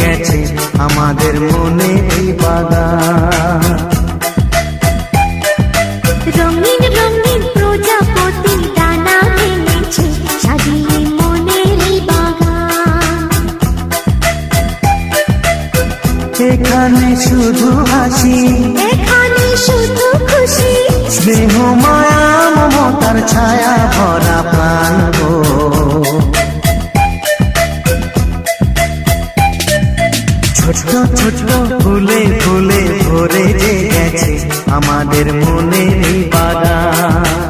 গেছে আমাদের মনে এই বাগান। রঙিন রঙিন প্রজাপতি ডানা মেলেছে সাজিয়ে মনের এই বাগান। এখানে শুধু হাসি, এখানে শুধু খুশি, স্নেহ মায়া মমতার ছায়া ভরা প্রাণ গো। ছোট ছোট ফুলে ফুলে ভরে যে গেছে আমাদের মনে এই বাগান।